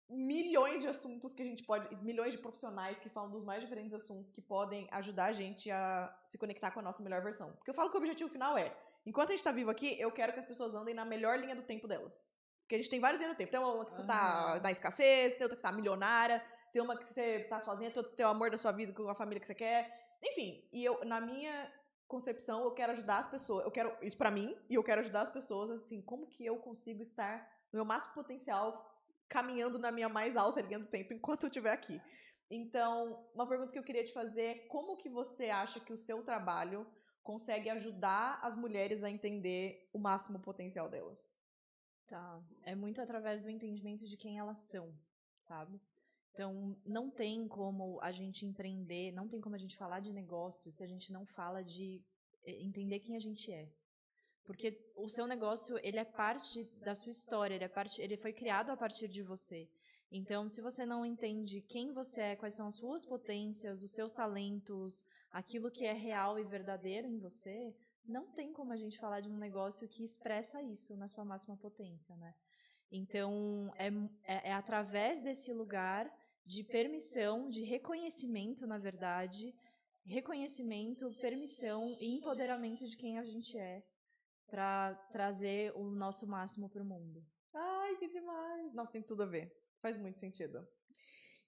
milhões de assuntos que a gente pode... Milhões de profissionais que falam dos mais diferentes assuntos que podem ajudar a gente a se conectar com a nossa melhor versão. Porque eu falo que o objetivo final é, enquanto a gente tá vivo aqui, eu quero que as pessoas andem na melhor linha do tempo delas. Porque a gente tem várias linhas do tempo. Tem uma que você tá na escassez, tem outra que você tá milionária, tem uma que você tá sozinha, tem outra que você tem o amor da sua vida com a família que você quer. Enfim, e na minha concepção, eu quero ajudar as pessoas. Eu quero isso pra mim, e eu quero ajudar as pessoas, assim, como que eu consigo estar no meu máximo potencial, caminhando na minha mais alta linha do tempo enquanto eu estiver aqui. Então, uma pergunta que eu queria te fazer é como que você acha que o seu trabalho consegue ajudar as mulheres a entender o máximo potencial delas? Tá. É muito através do entendimento de quem elas são, sabe? Então, não tem como a gente empreender, não tem como a gente falar de negócio se a gente não fala de entender quem a gente é. Porque o seu negócio, ele é parte da sua história, ele foi criado a partir de você. Então, se você não entende quem você é, quais são as suas potências, os seus talentos, aquilo que é real e verdadeiro em você, não tem como a gente falar de um negócio que expressa isso na sua máxima potência, né? Então, é através desse lugar de permissão, de reconhecimento, na verdade, reconhecimento, permissão e empoderamento de quem a gente é, para trazer o nosso máximo para o mundo. Ai, que demais! Nossa, tem tudo a ver. Faz muito sentido.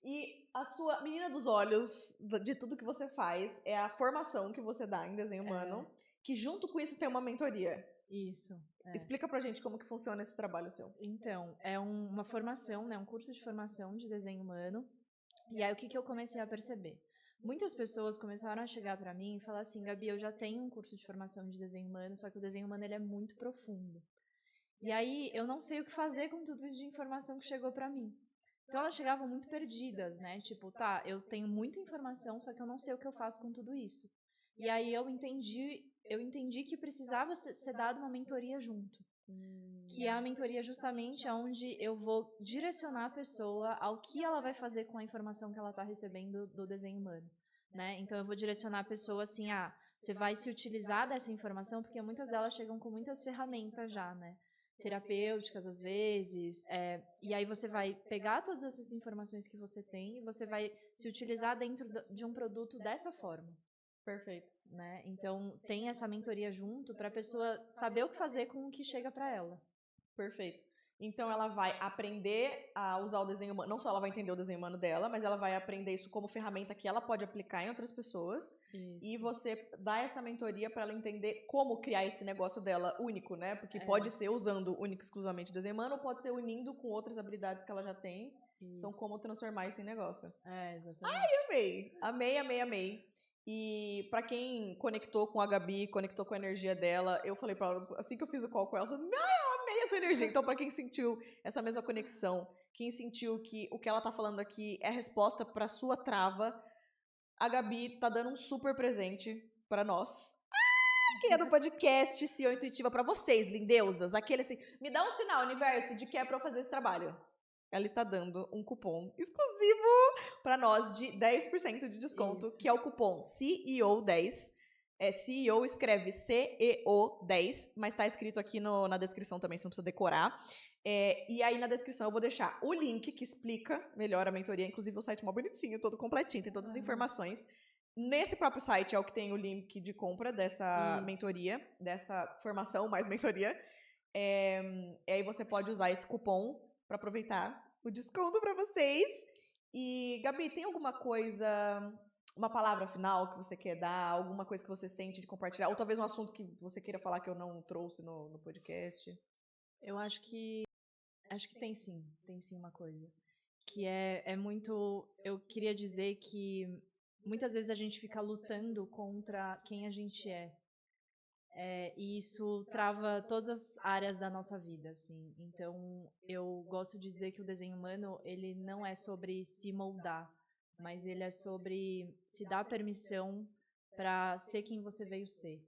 E a sua menina dos olhos de tudo que você faz é a formação que você dá em desenho humano, que junto com isso tem uma mentoria. Isso. Explica pra gente como que funciona esse trabalho seu. Então, é uma formação, né, um curso de formação de desenho humano. E aí, o que eu comecei a perceber? Muitas pessoas começaram a chegar para mim e falar assim, Gabi, eu já tenho um curso de formação de desenho humano, só que o desenho humano ele é muito profundo. E aí eu não sei o que fazer com tudo isso de informação que chegou pra mim. Então elas chegavam muito perdidas, né? Tipo, tá, eu tenho muita informação, só que eu não sei o que eu faço com tudo isso. E aí eu entendi que precisava ser dado uma mentoria junto. Que é a mentoria justamente onde eu vou direcionar a pessoa ao que ela vai fazer com a informação que ela está recebendo do desenho humano, né? Então eu vou direcionar a pessoa assim, você vai se utilizar dessa informação, porque muitas delas chegam com muitas ferramentas já, né? Terapêuticas às vezes, e aí você vai pegar todas essas informações que você tem e você vai se utilizar dentro de um produto dessa forma. Perfeito. Né? Então tem essa mentoria junto para a pessoa saber o que fazer com o que chega para ela. Perfeito. Então ela vai aprender a usar o desenho humano, não só ela vai entender o desenho humano dela, mas ela vai aprender isso como ferramenta que ela pode aplicar em outras pessoas. Isso. E você dá essa mentoria para ela entender como criar esse negócio dela único, né? Porque pode ser usando único exclusivamente o desenho humano ou pode ser unindo com outras habilidades que ela já tem. Isso. Então como transformar isso em negócio. Exatamente. Ai, amei. E pra quem conectou com a Gabi, conectou com a energia dela, eu falei pra ela, assim que eu fiz o call com ela, eu falei, eu amei essa energia. Então pra quem sentiu essa mesma conexão, quem sentiu que o que ela tá falando aqui é a resposta pra sua trava, a Gabi tá dando um super presente pra nós. Quem é do podcast CEO Intuitiva, pra vocês, lindeusas, aquele assim, me dá um sinal, universo, de que é pra eu fazer esse trabalho. Ela está dando um cupom exclusivo para nós de 10% de desconto, isso. Que é o cupom CEO10. CEO escreve CEO10, mas está escrito aqui na descrição também, você não precisa decorar. E aí na descrição eu vou deixar o link que explica melhor a mentoria, inclusive o site mó bonitinho, todo completinho, tem todas as informações. Nesse próprio site é o que tem o link de compra dessa mentoria, dessa formação mais mentoria. E aí você pode usar esse cupom para aproveitar o desconto para vocês. E, Gabi, tem alguma coisa, uma palavra final que você quer dar? Alguma coisa que você sente de compartilhar? Ou talvez um assunto que você queira falar que eu não trouxe no podcast? Eu acho que tem sim uma coisa. Que é muito... Eu queria dizer que muitas vezes a gente fica lutando contra quem a gente é. E isso trava todas as áreas da nossa vida, assim. Então, eu gosto de dizer que o desenho humano, ele não é sobre se moldar, mas ele é sobre se dar permissão para ser quem você veio ser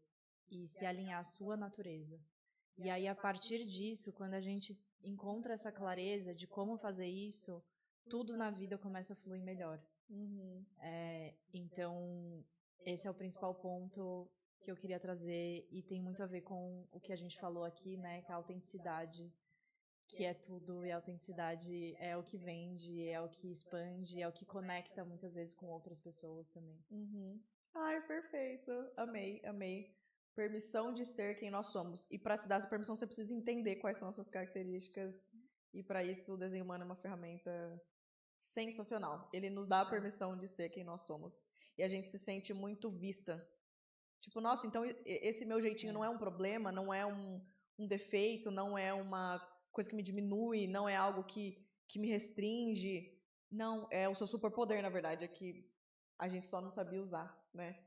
e se alinhar à sua natureza. E aí, a partir disso, quando a gente encontra essa clareza de como fazer isso, tudo na vida começa a fluir melhor. Então, esse é o principal ponto que eu queria trazer e tem muito a ver com o que a gente falou aqui, né, que é a autenticidade, que é tudo, e a autenticidade é o que vende, é o que expande, é o que conecta muitas vezes com outras pessoas também. Ai, perfeito. Amei. Permissão de ser quem nós somos. E para se dar essa permissão, você precisa entender quais são essas características. E para isso, o desenho humano é uma ferramenta sensacional. Ele nos dá a permissão de ser quem nós somos. E a gente se sente muito vista. Tipo, nossa, então esse meu jeitinho não é um problema, não é um defeito, não é uma coisa que me diminui, não é algo que me restringe. Não, é o seu superpoder, na verdade, é que a gente só não sabia usar, né?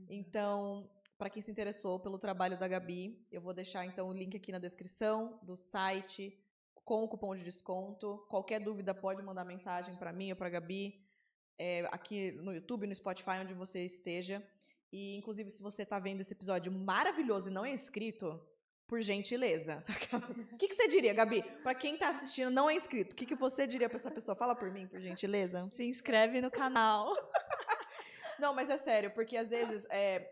Então, para quem se interessou pelo trabalho da Gabi, eu vou deixar então o link aqui na descrição do site com o cupom de desconto. Qualquer dúvida pode mandar mensagem para mim ou para a Gabi, aqui no YouTube, no Spotify, onde você esteja. E, inclusive, se você está vendo esse episódio maravilhoso e não é inscrito, por gentileza. O que você diria, Gabi? Para quem está assistindo não é inscrito, o que você diria para essa pessoa? Fala por mim, por gentileza. Se inscreve no canal. Não, mas é sério, porque às vezes,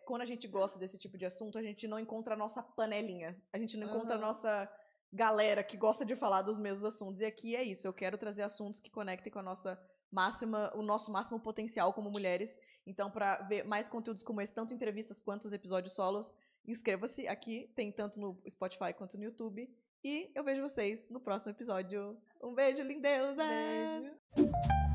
quando a gente gosta desse tipo de assunto, a gente não encontra a nossa panelinha. A gente não encontra a nossa galera que gosta de falar dos mesmos assuntos. E aqui é isso, eu quero trazer assuntos que conectem com a nossa o nosso máximo potencial como mulheres. Então, para ver mais conteúdos como esse, tanto entrevistas quanto os episódios solos, inscreva-se aqui, tem tanto no Spotify quanto no YouTube. E eu vejo vocês no próximo episódio. Um beijo, lindeusas! Beijo!